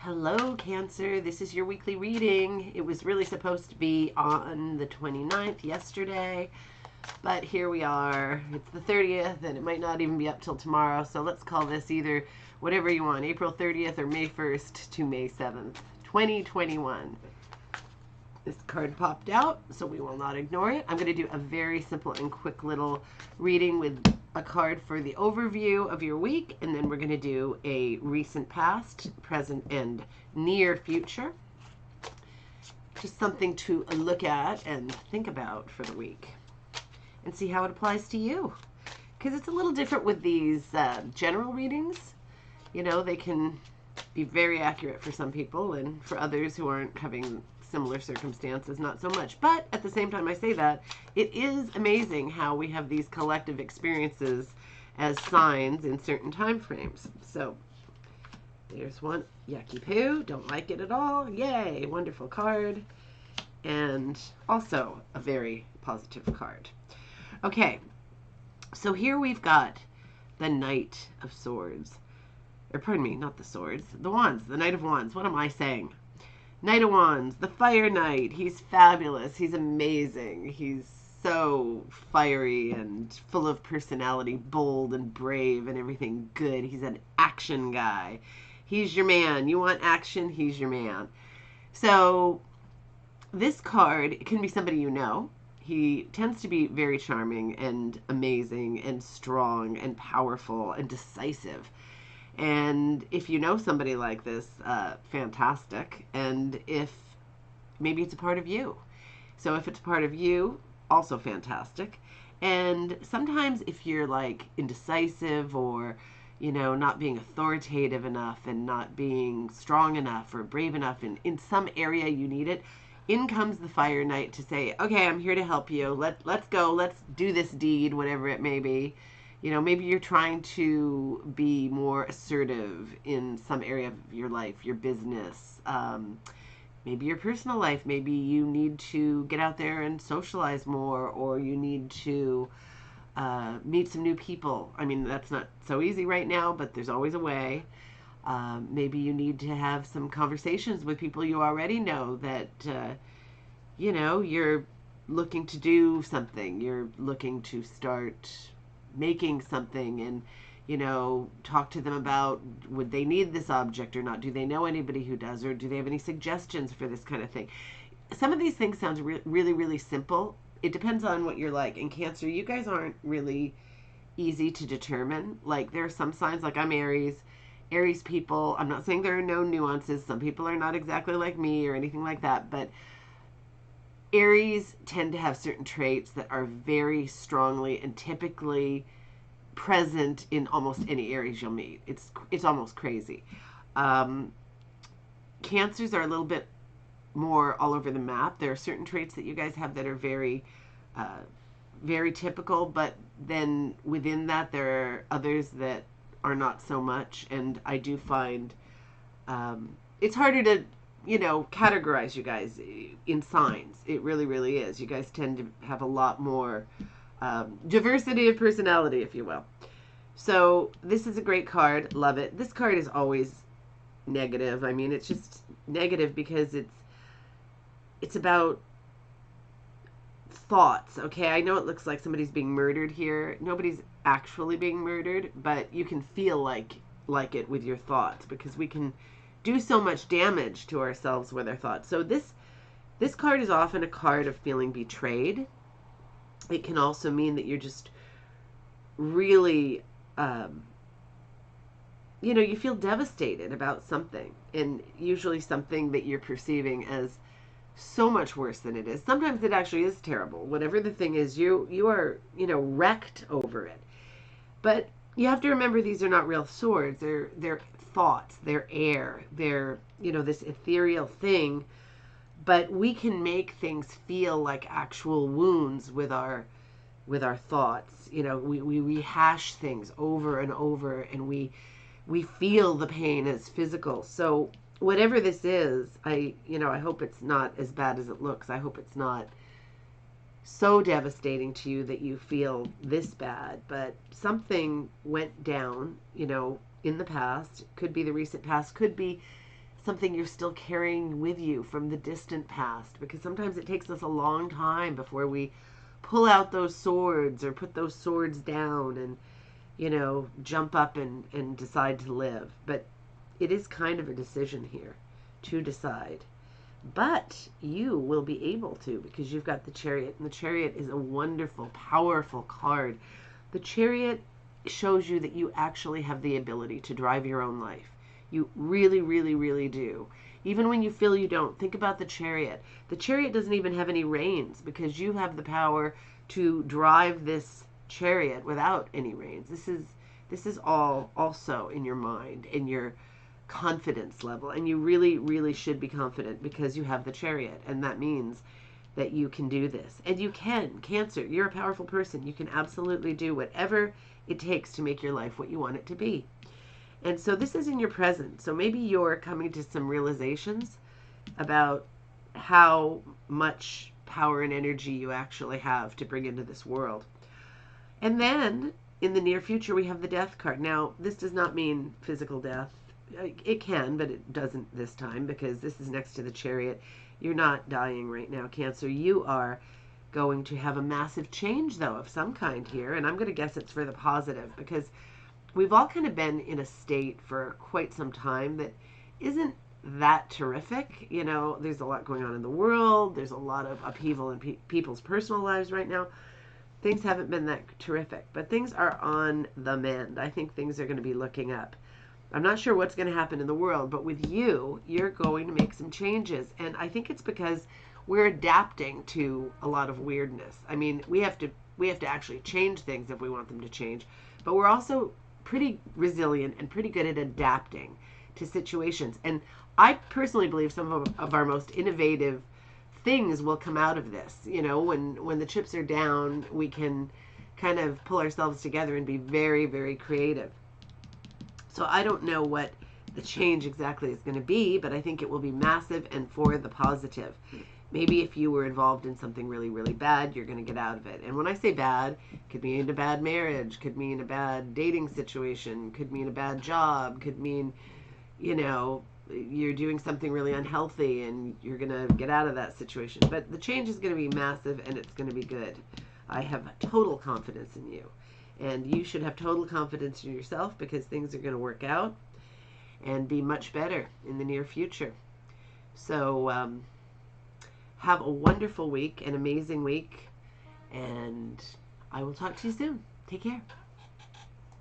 Hello, Cancer. This is your weekly reading. It was really supposed to be on the 29th yesterday, but here we are. It's the 30th, and it might not even be up till tomorrow, so let's call this either whatever you want, April 30th or May 1st to May 7th, 2021. This card popped out, so we will not ignore it. I'm going to do a very simple and quick little reading with a card for the overview of your week, and then we're going to do a recent past, present, and near future. Just something to look at and think about for the week and see how it applies to you. Because it's a little different with these general readings. You know, they can be very accurate for some people, and for others who aren't having similar circumstances, not so much. But at the same time I say that, it is amazing how we have these collective experiences as signs in certain time frames. So there's one. Yucky poo. Don't like it at all. Yay. Wonderful card. And also a very positive card. Okay. So here we've got the Knight of Swords. Or pardon me, not the swords. The wands. The Knight of Wands. What am I saying? Knight of Wands, the Fire Knight. He's fabulous. He's amazing. He's so fiery and full of personality, bold and brave and everything good. He's an action guy. He's your man. You want action? He's your man. So this card, it can be somebody you know. He tends to be very charming and amazing and strong and powerful and decisive. And if you know somebody like this, fantastic. And if maybe it's a part of you. So if it's part of you, also fantastic. And sometimes if you're like indecisive or, you know, not being authoritative enough and not being strong enough or brave enough, and in some area you need it, in comes the Fire Knight to say, okay, I'm here to help you. Let's go. Let's do this deed, whatever it may be. You know, maybe you're trying to be more assertive in some area of your life, your business, maybe your personal life. Maybe you need to get out there and socialize more, or you need to meet some new people. I mean, that's not so easy right now, but there's always a way. Maybe you need to have some conversations with people you already know that, you know, you're looking to do something. You're looking to start making something, and you know, talk to them about would they need this object or not. Do they know anybody who does, or do they have any suggestions for this kind of thing? Some of these things sound really simple. It depends on what you're like. In Cancer, you guys aren't really easy to determine. Like there are some signs, like I'm Aries people, I'm not saying there are no nuances. Some people are not exactly like me or anything like that, but Aries tend to have certain traits that are very strongly and typically present in almost any Aries you'll meet. It's almost crazy. Um, Cancers are a little bit more all over the map. There are certain traits that you guys have that are uh, very typical, but then within that there are others that are not so much. And I do find it's harder to, you know, categorize you guys in signs. It really is. You guys tend to have a lot more diversity of personality, if you will. So this is a great card. Love it. This card is always negative. I mean, it's just negative because it's about thoughts. Okay, I know it looks like somebody's being murdered here. Nobody's actually being murdered, but you can feel like it with your thoughts, because we can do so much damage to ourselves with our thoughts. So this card is often a card of feeling betrayed. It can also mean that you're just really, you know, you feel devastated about something, and usually something that you're perceiving as so much worse than it is. Sometimes it actually is terrible. Whatever the thing is, you are, you know, wrecked over it. But you have to remember these are not real swords. They're thoughts. They're air. They're, you know, this ethereal thing. But we can make things feel like actual wounds with our thoughts. You know, we rehash things over and over, and we feel the pain as physical. So whatever this is, I hope it's not as bad as it looks. I hope it's not so devastating to you that you feel this bad, but something went down, in the past. Could be the recent past, could be something you're still carrying with you from the distant past, because sometimes it takes us a long time before we pull out those swords or put those swords down and, jump up and decide to live. But it is kind of a decision here to decide. But you will be able to, because you've got the Chariot, and the Chariot is a wonderful, powerful card. The Chariot shows you that you actually have the ability to drive your own life. You really, really, really do. Even when you feel you don't, think about the Chariot. The Chariot doesn't even have any reins, because you have the power to drive this chariot without any reins. This is all also in your mind, in your confidence level, and you really, really should be confident because you have the Chariot, and that means that you can do this. And you can. Cancer, you're a powerful person. You can absolutely do whatever it takes to make your life what you want it to be. And so this is in your present. So maybe you're coming to some realizations about how much power and energy you actually have to bring into this world. And then in the near future, we have the Death card. Now, this does not mean physical death. It can, but it doesn't this time, because this is next to the Chariot. You're not dying right now, Cancer. You are going to have a massive change, though, of some kind here. And I'm going to guess it's for the positive, because we've all kind of been in a state for quite some time that isn't that terrific. There's a lot going on in the world. There's a lot of upheaval in people's personal lives right now. Things haven't been that terrific, but things are on the mend. I think things are going to be looking up. I'm not sure what's going to happen in the world, but with you, you're going to make some changes. And I think it's because we're adapting to a lot of weirdness. I mean, we have to actually change things if we want them to change, but we're also pretty resilient and pretty good at adapting to situations. And I personally believe some of our most innovative things will come out of this. When the chips are down, we can kind of pull ourselves together and be very, very creative. So I don't know what the change exactly is going to be, but I think it will be massive and for the positive. Maybe if you were involved in something really, really bad, you're going to get out of it. And when I say bad, could mean a bad marriage, could mean a bad dating situation, could mean a bad job, could mean, you're doing something really unhealthy and you're going to get out of that situation. But the change is going to be massive and it's going to be good. I have total confidence in you. And you should have total confidence in yourself, because things are going to work out and be much better in the near future. So have a wonderful week, an amazing week, and I will talk to you soon. Take care.